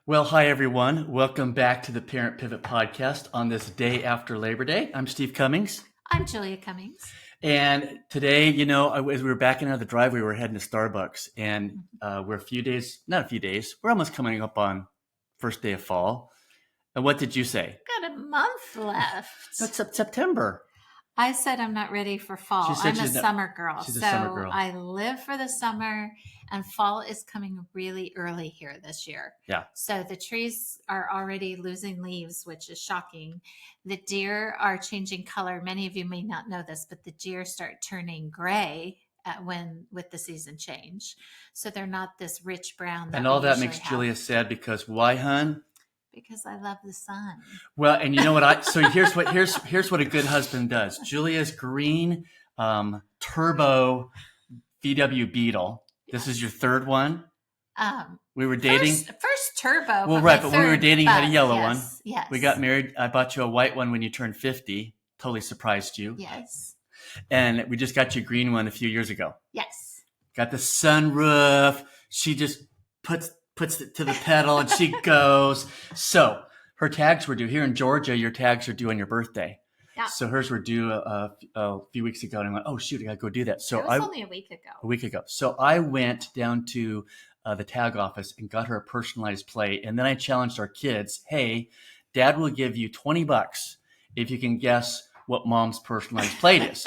Well, hi everyone. Welcome back to the Parent Pivot podcast on this day after Labor Day. I'm Steve Cummings. I'm Julia Cummings. And today, as we were backing out of the driveway, we were heading to Starbucks, and we're we're almost coming up on first day of fall. And what did you say? Got a month left. That's September. I said I'm not ready for fall. I'm a summer girl. She's a summer girl. I live for the summer, and fall is coming really early here this year. Yeah. So the trees are already losing leaves, which is shocking. The deer are changing color. Many of you may not know this, but the deer start turning gray with the season change. So they're not this rich brown. And all that makes Julia sad because why, hon? Because I love the sun. Well, and you know what? Here's what a good husband does. Julia's green turbo VW Beetle. This is your third one. We were dating first turbo. Well, right, but when we were dating, you had a yellow one. Yes. We got married. I bought you a white one when you turned 50. Totally surprised you. Yes. And we just got you a green one a few years ago. Yes. Got the sunroof. She just puts it to the pedal and she goes. So her tags were due here in Georgia. Your tags are due on your birthday. Yeah. So hers were due a few weeks ago, and I went, "Oh shoot, I gotta go do that." So it was only a week ago. A week ago. So I went down to the tag office and got her a personalized plate, and then I challenged our kids, "Hey, Dad will give you $20 if you can guess what Mom's personalized plate is."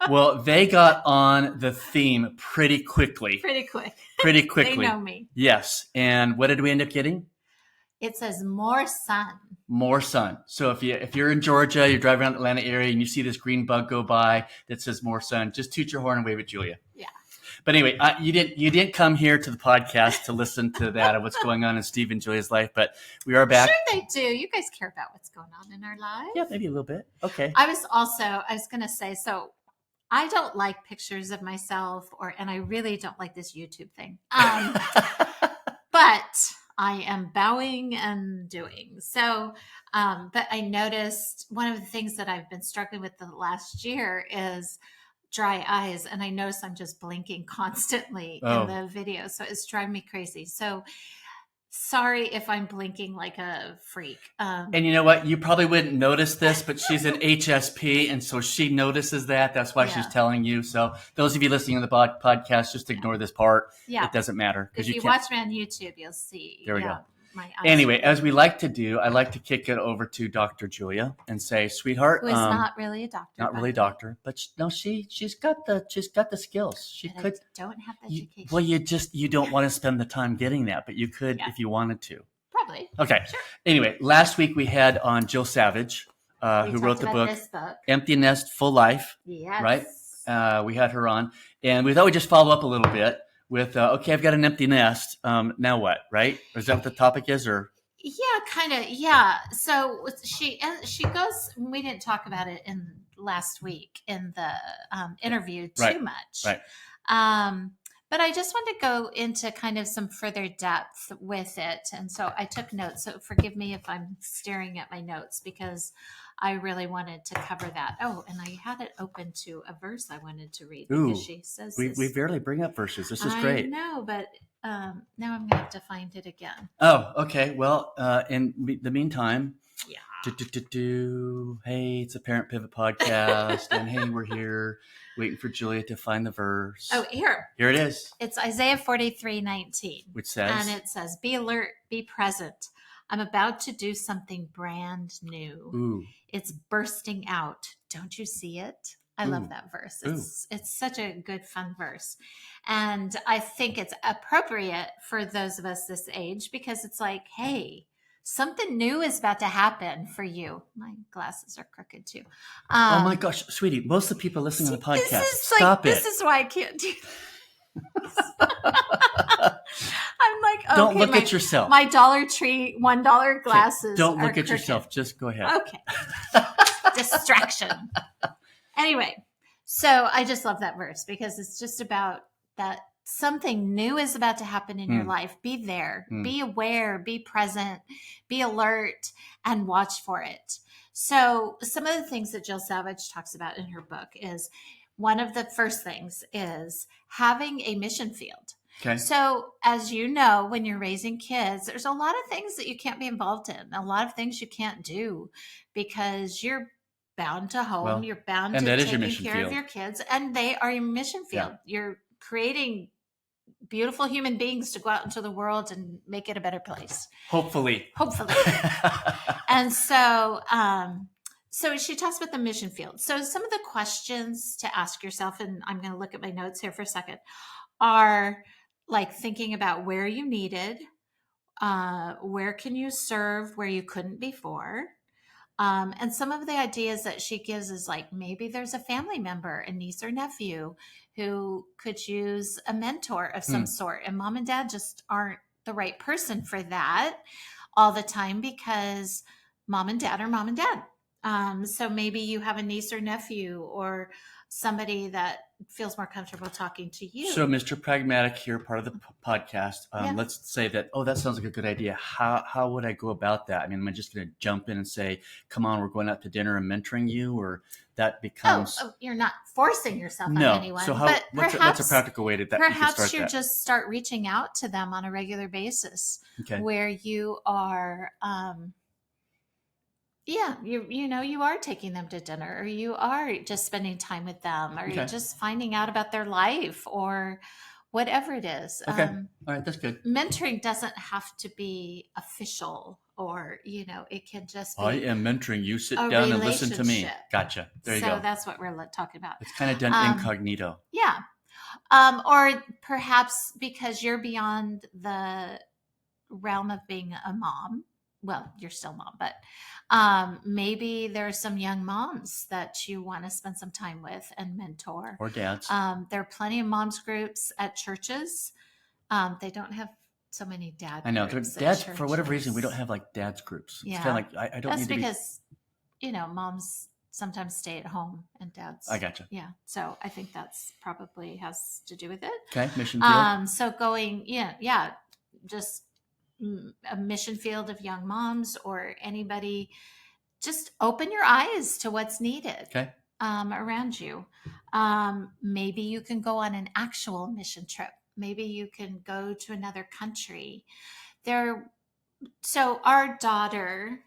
Well, they got on the theme pretty quickly. Pretty quick. They know me. Yes. And what did we end up getting? It says more sun. More sun. So if you're in Georgia, you're driving around the Atlanta area and you see this green bug go by that says more sun, just toot your horn and wave at Julia. Yeah. But anyway, you didn't come here to the podcast to listen to that of what's going on in Steve and Julia's life, but we are back. Sure they do. You guys care about what's going on in our lives. Yeah, maybe a little bit. Okay. I was going to say, so I don't like pictures of myself and I really don't like this YouTube thing. But I am bowing and doing. So, but I noticed one of the things that I've been struggling with the last year is dry eyes. And I notice I'm just blinking constantly in the video. So it's driving me crazy. So sorry if I'm blinking like a freak. And you know what? You probably wouldn't notice this, but she's an HSP. And so she notices that. That's why she's telling you. So those of you listening to the podcast, just ignore this part. Yeah. It doesn't matter. If you watch me on YouTube, you'll see. There we go. My eyes. Anyway, as we like to do, I like to kick it over to Dr. Julia and say, "Sweetheart, who is not really a doctor, not really a doctor, but she's got the skills. She could. I don't have the education. Well, you don't want to spend the time getting that, but you could if you wanted to. Probably. Okay. Sure. Anyway, last week we had on Jill Savage, who wrote the book Empty Nest, Full Life. Yes. Right. We had her on, and we thought we'd just follow up a little bit with, okay, I've got an empty nest. Now what, right? Or is that what the topic is, or? Yeah, kind of. Yeah. So she goes, we didn't talk about it in last week in the interview too much. Right. But I just want to go into kind of some further depth with it. And so I took notes. So forgive me if I'm staring at my notes because I really wanted to cover that. Oh, and I had it open to a verse I wanted to read because she says we barely bring up verses. This is great. I know, but now I'm going to have to find it again. Oh, okay. Well, in the meantime, yeah. Hey, it's a Parent Pivot podcast, and hey, we're here waiting for Julia to find the verse. Oh, here it is. It's Isaiah 43:19, which says, and it says, "Be alert, be present. I'm about to do something brand new. Ooh. It's bursting out. Don't you see it?" I love that verse. It's such a good, fun verse. And I think it's appropriate for those of us this age because it's like, hey, something new is about to happen for you. My glasses are crooked too. Oh my gosh, sweetie, most of the people listening to the podcast, stop it. This is why I can't do this. I'm like, okay, don't look at yourself. My Dollar Tree $1 glasses. Don't look at yourself. Just go ahead. Okay. Distraction. Anyway, so I just love that verse because it's just about that something new is about to happen in your life. Be there, be aware, be present, be alert, and watch for it. So some of the things that Jill Savage talks about in her book is one of the first things is having a mission field. Okay. So, as you know, when you're raising kids, there's a lot of things that you can't be involved in, a lot of things you can't do because you're bound to home, Well, you're bound and to that is your taking mission care of field. your kids, and they are your mission Yeah. field. You're creating beautiful human beings to go out into the world and make it a better place. Hopefully. Hopefully. And so, so she talks about the mission field. So some of the questions to ask yourself, and I'm going to look at my notes here for a second, are like thinking about where you needed, where can you serve where you couldn't before. And some of the ideas that she gives is like maybe there's a family member, a niece or nephew, who could use a mentor of some sort, and mom and dad just aren't the right person for that all the time because mom and dad are mom and dad. So maybe you have a niece or nephew or somebody that feels more comfortable talking to you. So, Mr. Pragmatic here, part of the podcast. Yeah. Let's say that, that sounds like a good idea. How would I go about that? I mean, am I just going to jump in and say, come on, we're going out to dinner and mentoring you? Or that becomes... you're not forcing yourself No. on anyone. So but what's a practical way that you can perhaps start you that? just start reaching out to them on a regular basis Okay. where you are you are taking them to dinner, or you are just spending time with them, or you're just finding out about their life, or whatever it is. Okay. All right. That's good. Mentoring doesn't have to be official, or, it can just be... I am mentoring you. Sit down and listen to me. Gotcha. There you go. So that's what we're talking about. It's kind of done incognito. Yeah. Or perhaps because you're beyond the realm of being a mom. Well, you're still mom, but maybe there are some young moms that you want to spend some time with and mentor. Or dads. There are plenty of moms groups at churches. They don't have so many dad I know. groups at Dads, churches. for whatever reason, we don't have like dads groups. It's Yeah. kind of like, I don't That's need to because, moms sometimes stay at home and dads. I gotcha. Yeah. So I think that's probably has to do with it. Okay. Mission field. So going, just a mission field of young moms or anybody, just open your eyes to what's needed around you. Maybe you can go on an actual mission trip. Maybe you can go to another country. So our daughter,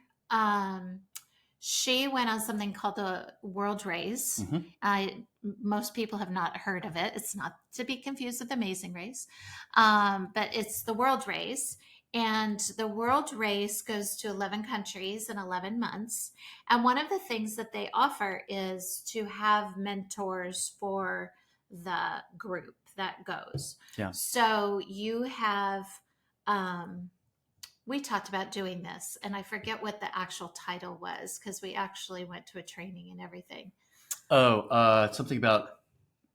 she went on something called the World Race. Most people have not heard of it. It's not to be confused with Amazing Race, but it's the World Race. And the World Race goes to 11 countries in 11 months. And one of the things that they offer is to have mentors for the group that goes. Yeah. So you have... we talked about doing this, and I forget what the actual title was because we actually went to a training and everything. Something about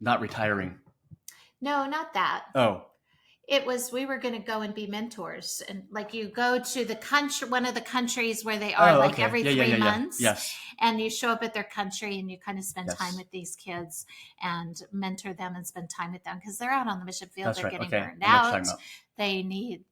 not retiring. No, not that. Oh. It was, we were going to go and be mentors, and like you go to the country, one of the countries where they are every 3 months. Yes. And you show up at their country and you kind of spend time with these kids and mentor them and spend time with them because they're out on the mission field. That's they're right. getting Okay. burned out. They need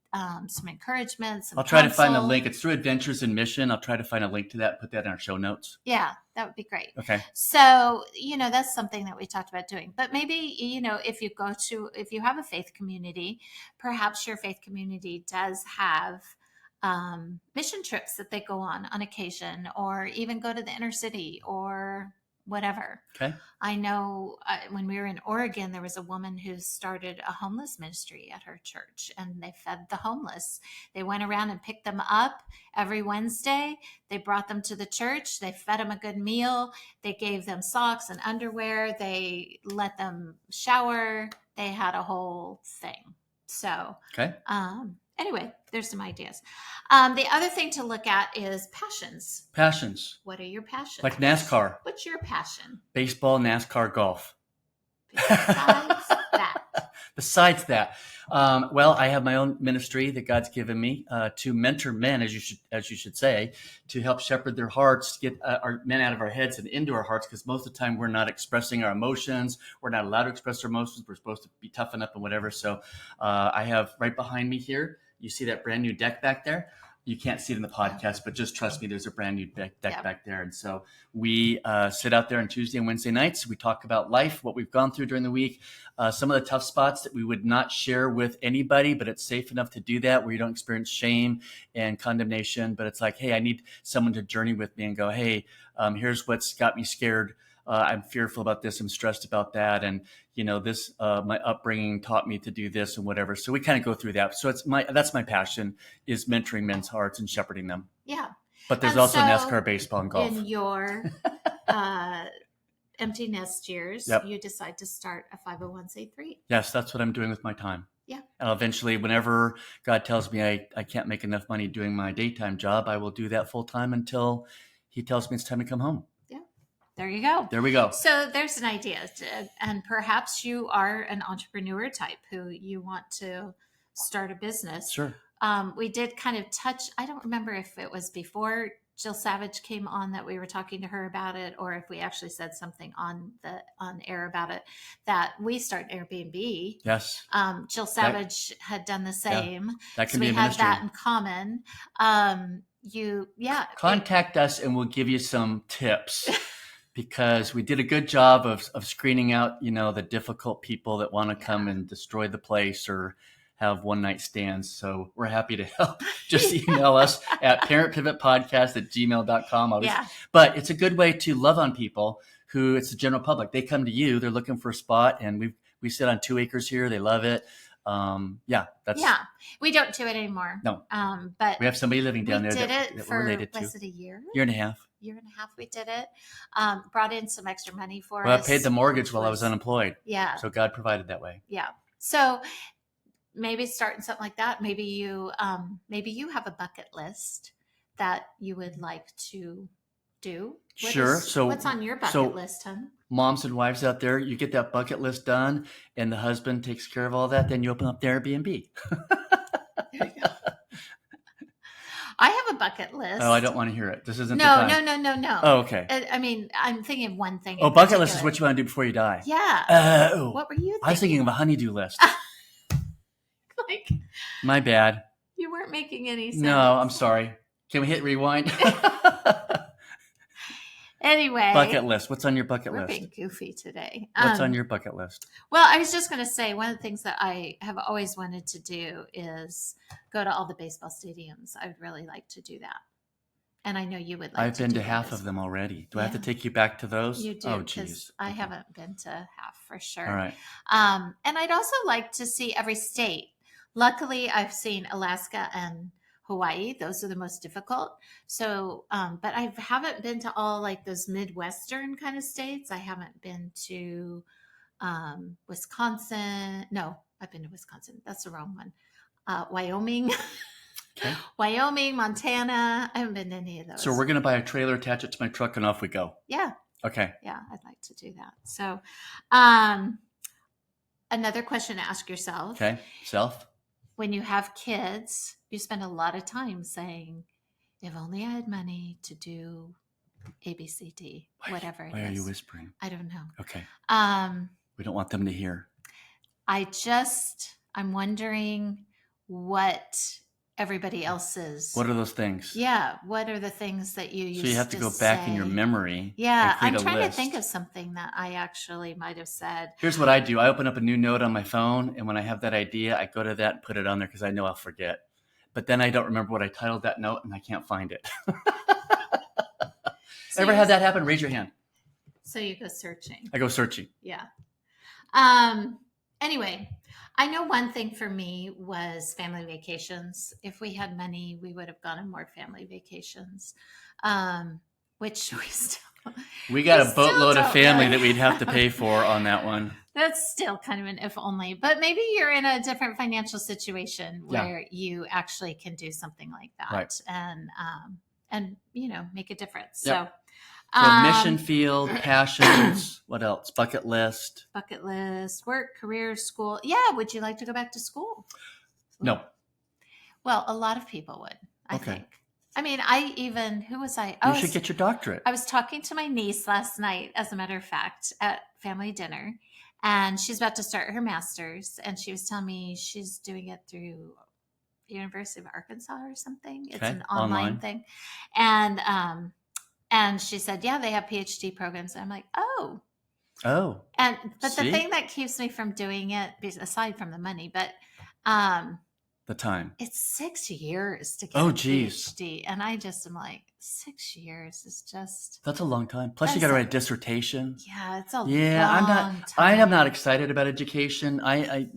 some encouragement. I'll try to find a link. It's through Adventures in Mission. I'll try to find a link to that, put that in our show notes. Yeah, that would be great. Okay. So, that's something that we talked about doing. But maybe, if you have a faith community, perhaps your faith community does have mission trips that they go on occasion, or even go to the inner city or whatever. Okay. I know when we were in Oregon, there was a woman who started a homeless ministry at her church, and they fed the homeless. They went around and picked them up every Wednesday. They brought them to the church. They fed them a good meal. They gave them socks and underwear. They let them shower. They had a whole thing. So, anyway, there's some ideas. The other thing to look at is passions. Passions. What are your passions? Like NASCAR. What's your passion? Baseball, NASCAR, golf. Besides that. Well, I have my own ministry that God's given me to mentor men, as you should say, to help shepherd their hearts, get our men out of our heads and into our hearts, because most of the time we're not expressing our emotions. We're not allowed to express our emotions. We're supposed to be toughen up and whatever. So I have right behind me here, you see that brand new deck back there. you can't see it in the podcast, but just trust me, there's a brand new deck Yeah. back there. And so we sit out there on Tuesday and Wednesday nights. We talk about life, what we've gone through during the week, some of the tough spots that we would not share with anybody, but it's safe enough to do that where you don't experience shame and condemnation. But it's like, hey, I need someone to journey with me and go, hey, here's what's got me scared. I'm fearful about this. I'm stressed about that. And, this, my upbringing taught me to do this and whatever. So we kind of go through that. So that's my passion, is mentoring men's hearts and shepherding them. Yeah. But there's And also so NASCAR, baseball, and golf. In your empty nest years, Yep. you decide to start a 501c3. Yes, that's what I'm doing with my time. Yeah. And eventually, whenever God tells me I can't make enough money doing my daytime job, I will do that full time until he tells me it's time to come home. There you go. There we go. So there's an idea. And perhaps you are an entrepreneur type who you want to start a business. Sure. We did kind of touch, I don't remember if it was before Jill Savage came on that we were talking to her about it, or if we actually said something on air about it, that we start Airbnb. Yes. Jill Savage had done the same. That can So be we a have ministry. that in common. Contact us and we'll give you some tips. Because we did a good job of screening out, the difficult people that want to come and destroy the place or have one night stands. So we're happy to help. Just email us at parentpivotpodcast@gmail.com. But it's a good way to love on people who it's the general public. They come to you, they're looking for a spot, and we sit on 2 acres here. They love it. We don't do it anymore. No. But we have somebody living down there we did that it we're for, related to. was it a year? Year and a half. We did it. Brought in some extra money for Well, us. I paid the mortgage while I was unemployed. Yeah. So God provided that way. Yeah. So maybe starting something like that. Maybe you have a bucket list that you would like to do. Sure. So what's on your bucket list, hon? Moms and wives out there, you get that bucket list done and the husband takes care of all that, then you open up the Airbnb. There you go. I have a bucket list. Oh, I don't want to hear it. This isn't No. Oh, okay. I mean, I'm thinking of one thing. Oh, bucket list is what you want to do before you die. Yeah. Oh. What were you thinking? I was thinking of a honeydew list. Like, my bad. You weren't making any sense. No, I'm sorry. Can we hit rewind? Anyway. Bucket list. What's on your bucket we're list? Being goofy today. What's on your bucket list? Well, I was just going to say, one of the things that I have always wanted to do is go to all the baseball stadiums. I would really like to do that. And I know you would like I've to been do to that half as of them well. already. Do I have to take you back to those? You do. Oh, geez. I haven't been to half for sure. All right. And I'd also like to see every state. Luckily, I've seen Alaska and Hawaii. Those are the most difficult. So, but I haven't been to all like those Midwestern kind of states. I haven't been to Wisconsin. No, I've been to Wisconsin. That's the wrong one. Wyoming. Okay. Wyoming, Montana. I haven't been to any of those. So we're going to buy a trailer, attach it to my truck, and off we go. Yeah. Okay. Yeah, I'd like to do that. So, another question to ask yourself. Okay. Self. When you have kids, you spend a lot of time saying, if only I had money to do ABCD, whatever it is. Why are you whispering? I don't know. Okay. We don't want them to hear. I'm wondering what everybody else's. What are those things? Yeah. What are the things that you used to say? So you have to go back in your memory. Yeah. And I'm trying list. to think of something that I actually might have said. Here's what I do. I open up a new note on my phone. And when I have that idea, I go to that and put it on there because I know I'll forget. But then I don't remember what I titled that note and I can't find it. So Ever had that happen? Raise your hand. So you go searching. I go searching. Yeah. Anyway, I know one thing for me was family vacations. If we had money, we would have gone on more family vacations, which we still. We got we a boatload still of family don't that we'd have to pay for on that one. That's still kind of an if only, but maybe you're in a different financial situation where you actually can do something like that, right. and make a difference. Yep. So mission field, passions, what else? Bucket list, work, career, school. Yeah. Would you like to go back to school? No. Well, a lot of people would, I think. I mean, who was I? You should get your doctorate. I was talking to my niece last night, as a matter of fact, at family dinner, and she's about to start her master's, and she was telling me she's doing it through University of Arkansas or something. It's Okay. an online thing. And she said, yeah, they have PhD programs. And I'm like, oh. But the thing that keeps me from doing it, aside from the money, but the time. It's 6 years to get a PhD. And I just am like, 6 years is just... That's a long time. Plus you got to write a dissertation. Yeah, it's a long time. I am not excited about education. I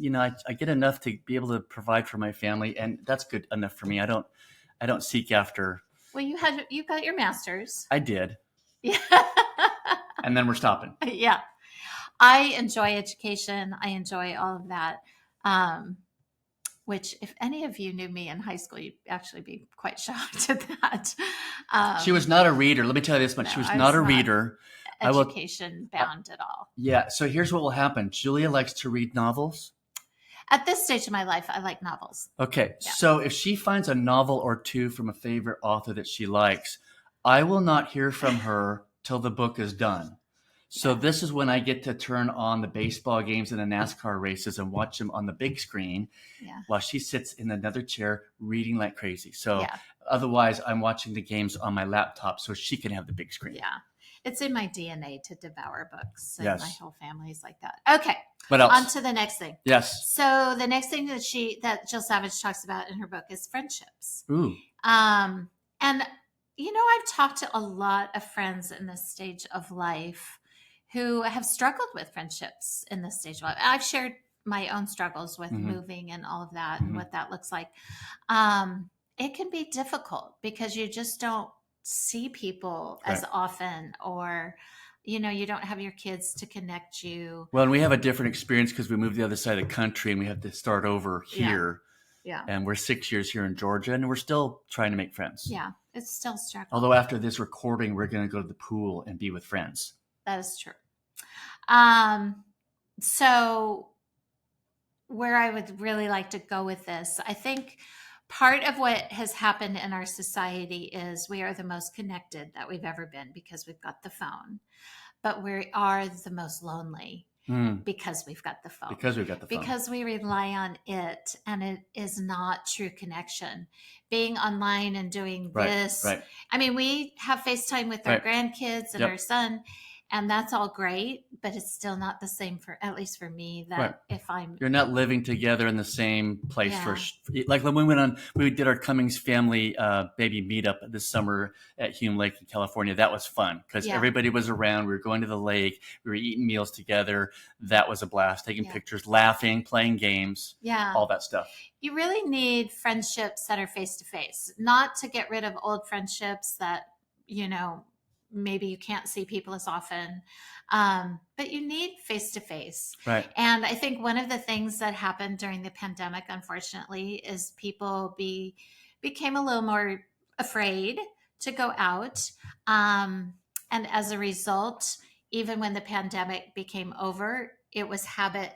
get enough to be able to provide for my family, and that's good enough for me. I don't seek after. Well, you got your master's. I did. Yeah. And then we're stopping. Yeah. I enjoy education. I enjoy all of that. Which, if any of you knew me in high school, you'd actually be quite shocked at that. She was not a reader. Let me tell you this much. No, she was not a reader. Education bound at all. Yeah. So here's what will happen. Julia likes to read novels. At this stage of my life, I like novels. Okay. Yeah. So if she finds a novel or two from a favorite author that she likes, I will not hear from her till the book is done. So this is when I get to turn on the baseball games and the NASCAR races and watch them on the big screen while she sits in another chair reading like crazy. So otherwise I'm watching the games on my laptop so she can have the big screen. Yeah. It's in my DNA to devour books. And yes. My whole family is like that. Okay. What else? On to the next thing. Yes. So the next thing that Jill Savage talks about in her book is friendships. Ooh. And I've talked to a lot of friends in this stage of life who have struggled with friendships in this stage of life. I've shared my own struggles with moving and all of that and what that looks like. It can be difficult because you just don't see people as often, or, you don't have your kids to connect you. Well, and we have a different experience because we moved to the other side of the country and we have to start over here. Yeah. And we're 6 years here in Georgia and we're still trying to make friends. Yeah. It's still a struggle. Although after this recording, we're going to go to the pool and be with friends. That is true. So where I would really like to go with this, I think part of what has happened in our society is we are the most connected that we've ever been because we've got the phone, but we are the most lonely because we've got the phone. Because we've got the phone. Because we rely on it, and it is not true connection. Being online and doing this. Right. I mean, we have FaceTime with our grandkids and our son, and that's all great, but it's still not the same at least for me, that if you're not living together in the same place like when we did our Cummings family baby meetup this summer at Hume Lake in California. That was fun because everybody was around. We were going to the lake. We were eating meals together. That was a blast, taking pictures, laughing, playing games, all that stuff. You really need friendships that are face-to-face, not to get rid of old friendships that, maybe you can't see people as often, but you need face-to-face. Right. And I think one of the things that happened during the pandemic, unfortunately, is people became a little more afraid to go out. And as a result, even when the pandemic became over, it was habit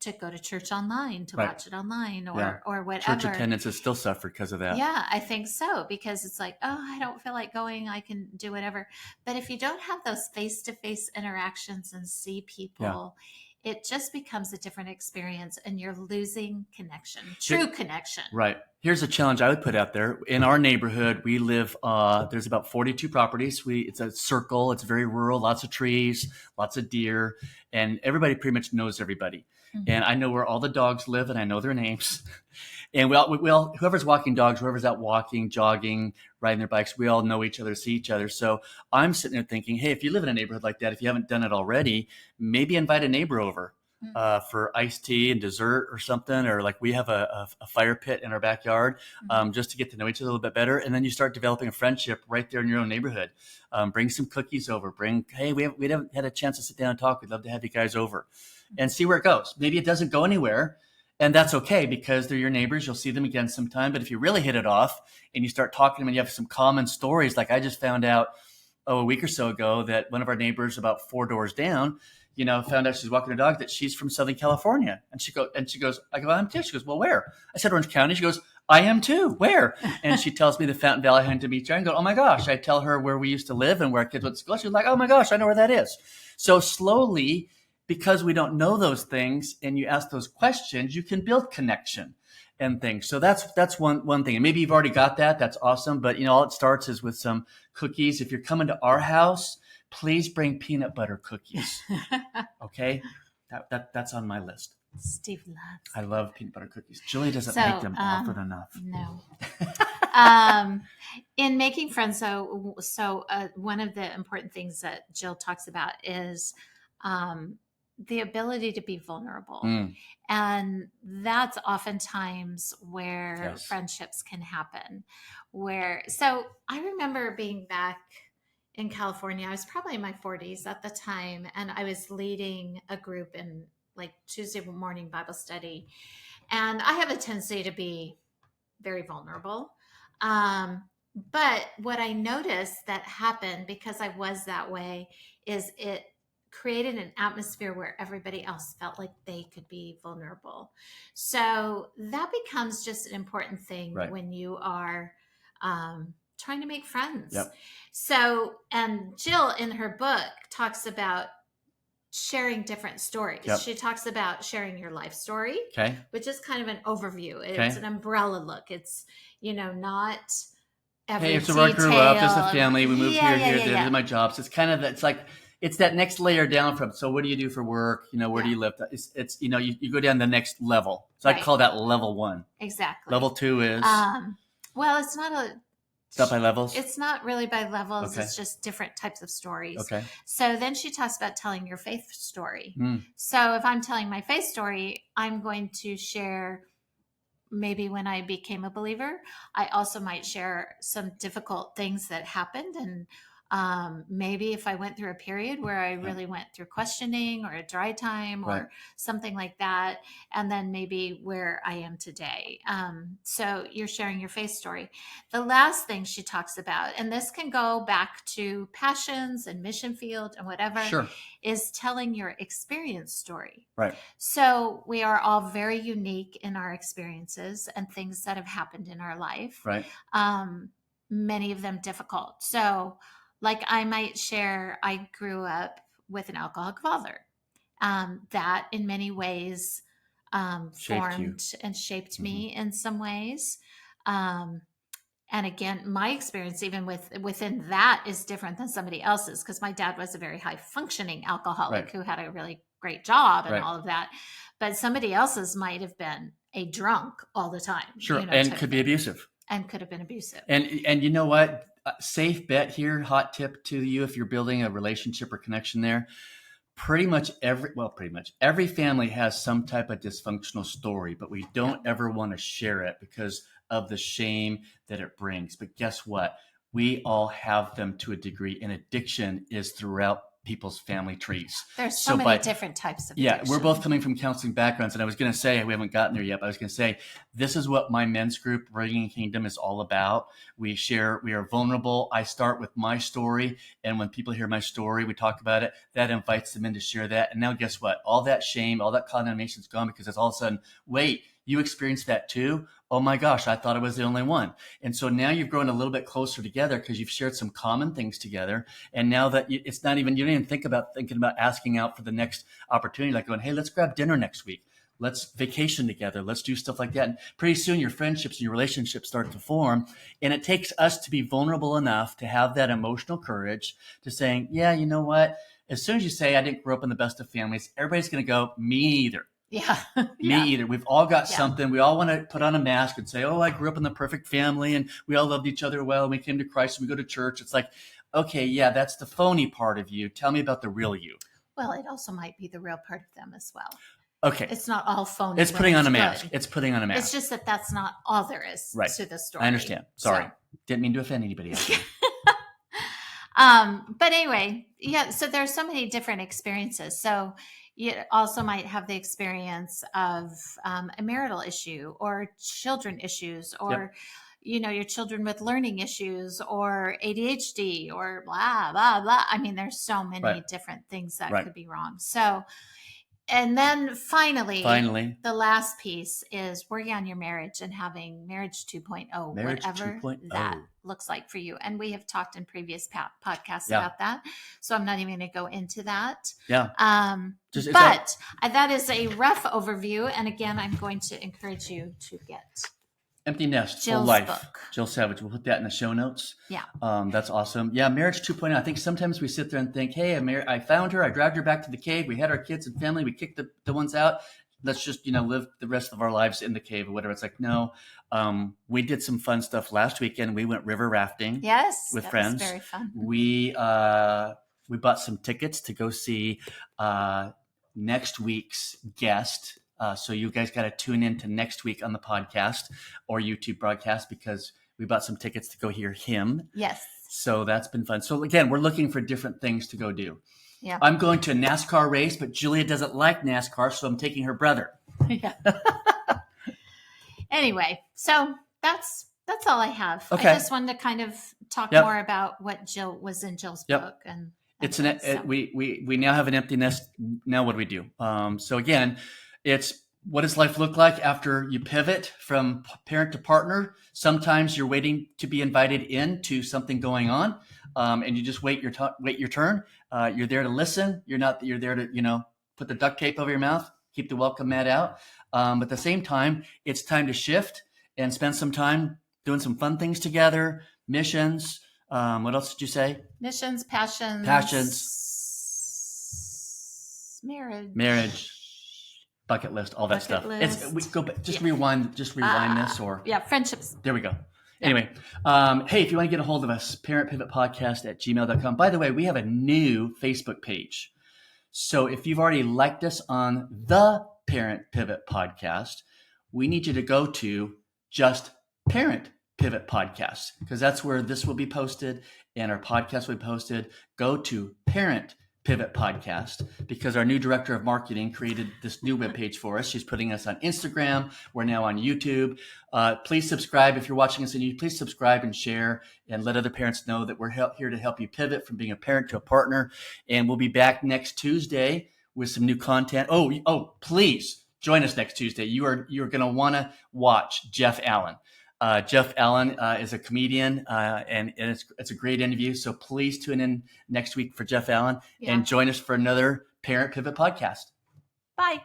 to go to church online, to watch it online or whatever. Church attendance has still suffered because of that. Yeah, I think so, because it's like, oh, I don't feel like going. I can do whatever. But if you don't have those face-to-face interactions and see people, it just becomes a different experience and you're losing connection, true connection. Right. Here's a challenge I would put out there. In our neighborhood, we live, there's about 42 properties. It's a circle. It's very rural, lots of trees, lots of deer, and everybody pretty much knows everybody. Mm-hmm. And I know where all the dogs live and I know their names. And we all, whoever's walking dogs, whoever's out walking, jogging, riding their bikes, we all know each other, see each other. So I'm sitting there thinking, hey, if you live in a neighborhood like that, if you haven't done it already, maybe invite a neighbor over for iced tea and dessert or something. Or like we have a fire pit in our backyard just to get to know each other a little bit better. And then you start developing a friendship right there in your own neighborhood. Bring some cookies over. Hey, we haven't had a chance to sit down and talk. We'd love to have you guys over and see where it goes. Maybe it doesn't go anywhere. And that's okay because they're your neighbors. You'll see them again sometime. But if you really hit it off and you start talking to them and you have some common stories, like I just found out a week or so ago that one of our neighbors about 4 doors down, found out she's walking her dog, that she's from Southern California. And she goes, I go, I'm too. She goes, well, where? I said, Orange County. She goes, I am too. Where? And she tells me the Fountain Valley Huntington Beach area. I go, oh my gosh. I tell her where we used to live and where our kids went to school. She's like, oh my gosh, I know where that is. So slowly, because we don't know those things and you ask those questions, you can build connection. and things. So that's one thing. And maybe you've already got that. That's awesome. But all it starts is with some cookies. If you're coming to our house, please bring peanut butter cookies. Okay, that's on my list. Steve loves. I love peanut butter cookies. Julie doesn't make them often enough. No. In making friends, so one of the important things that Jill talks about is the ability to be vulnerable. And that's oftentimes where friendships can happen. So I remember being back in California. I was probably in my 40s at the time, and I was leading a group in like Tuesday morning Bible study. And I have a tendency to be very vulnerable. But what I noticed that happened because I was that way is it created an atmosphere where everybody else felt like they could be vulnerable. So that becomes just an important thing when you are trying to make friends. Yep. So, and Jill in her book talks about sharing different stories. Yep. She talks about sharing your life story, which is kind of an overview. It's an umbrella look. It's, not every it's where I grew up, just a family. We moved here. These are my jobs. It's kind of, it's that next layer down from, so what do you do for work? Where do you live? It's you go down the next level. So I call that level 1. Exactly. Level 2 is? Well, it's not It's not by levels? It's not really by levels. Okay. It's just different types of stories. Okay. So then she talks about telling your faith story. So if I'm telling my faith story, I'm going to share maybe when I became a believer. I also might share some difficult things that happened, and maybe if I went through a period where I really went through questioning or a dry time or something like that, and then maybe where I am today. So you're sharing your faith story. The last thing she talks about, and this can go back to passions and mission field and whatever, is telling your experience story. Right. So we are all very unique in our experiences and things that have happened in our life. Right. Many of them difficult. So like I might share, I grew up with an alcoholic father that in many ways formed and shaped me in some ways. And again, my experience even within that is different than somebody else's, because my dad was a very high functioning alcoholic who had a really great job and all of that. But somebody else's might have been a drunk all the time. Sure. And could be abusive. And could have been abusive. And you know what? Safe bet here, hot tip to you if you're building a relationship or connection there. Pretty much every family has some type of dysfunctional story, but we don't ever want to share it because of the shame that it brings. But guess what? We all have them to a degree, and addiction is throughout people's family trees. There's so many different types of addiction. We're both coming from counseling backgrounds, and I was going to say, we haven't gotten there yet, but I was going to say, this is what my men's group, Bringing Kingdom, is all about. We are vulnerable. I start with my story, and when people hear my story, we talk about it. That invites them in to share that. And now guess what? All that shame, all that condemnation is gone, because it's all of a sudden, wait, you experienced that too? Oh my gosh, I thought I was the only one. And so now you've grown a little bit closer together because you've shared some common things together. And now that it's not even, you don't even thinking about asking out for the next opportunity, like going, hey, let's grab dinner next week. Let's vacation together. Let's do stuff like that. And pretty soon your friendships and your relationships start to form. And it takes us to be vulnerable enough to have that emotional courage to saying, yeah, you know what? As soon as you say, I didn't grow up in the best of families, everybody's going to go, me either. Yeah. Me either. We've all got something. We all want to put on a mask and say, oh, I grew up in the perfect family and we all loved each other well and we came to Christ and we go to church. It's like, okay, yeah, that's the phony part of you. Tell me about the real you. Well, it also might be the real part of them as well. Okay. It's not all phony. It's putting on a mask. It's putting on a mask. It's just that that's not all there is to the story. I understand. Sorry. Didn't mean to offend anybody else. But anyway, so there's so many different experiences. So you also might have the experience of a marital issue or children issues or, your children with learning issues or ADHD or blah, blah, blah. I mean, there's so many different things that could be wrong. So And then finally, Finally, the last piece is working on your marriage and having marriage 2.0, marriage whatever 2.0. that looks like for you. And we have talked in previous podcasts Yeah. about that. So I'm not even going to go into that. Yeah. But that is a rough overview. And again, I'm going to encourage you to get Empty Nest, Full Jill's Life. book. Jill Savage. We'll put that in the show notes. Yeah. That's awesome. Yeah, marriage 2.0. I think sometimes we sit there and think, hey, I found her. I dragged her back to the cave. We had our kids and family. We kicked the ones out. Let's just, live the rest of our lives in the cave or whatever. It's like, no. We did some fun stuff last weekend. We went river rafting. Yes. With that friends. Was very fun. We bought some tickets to go see next week's guest. So you guys got to tune in to next week on the podcast or YouTube broadcast because we bought some tickets to go hear him. Yes. So that's been fun. So again, we're looking for different things to go do. Yeah. I'm going to a NASCAR race, but Julia doesn't like NASCAR, so I'm taking her brother. Yeah. Anyway, so that's all I have. Okay. I just wanted to kind of talk more about what Jill was in Jill's book and it's we now have an empty nest. Now what do we do? So again, it's what does life look like after you pivot from parent to partner? Sometimes you're waiting to be invited into something going on, and you just wait your turn. You're there to listen. You're there to put the duct tape over your mouth, keep the welcome mat out. But at the same time, it's time to shift and spend some time doing some fun things together. Missions. What else did you say? Missions, passions, marriage. Bucket list, all that stuff. Rewind this or friendships. There we go. Anyway, hey, if you want to get a hold of us, parentpivotpodcast@gmail.com. By the way, we have a new Facebook page. So if you've already liked us on the Parent Pivot Podcast, we need you to go to just Parent Pivot Podcast because that's where this will be posted and our podcast will be posted. Go to Parent Pivot Podcast because our new director of marketing created this new webpage for us. She's putting us on Instagram. We're now on YouTube. Please subscribe. If you're watching us on YouTube, please subscribe and share and let other parents know that we're here to help you pivot from being a parent to a partner. And we'll be back next Tuesday with some new content. Oh, please join us next Tuesday. You're going to want to watch Jeff Allen. Jeff Allen is a comedian, and it's a great interview. So please tune in next week for Jeff Allen and join us for another Parent Pivot podcast. Bye.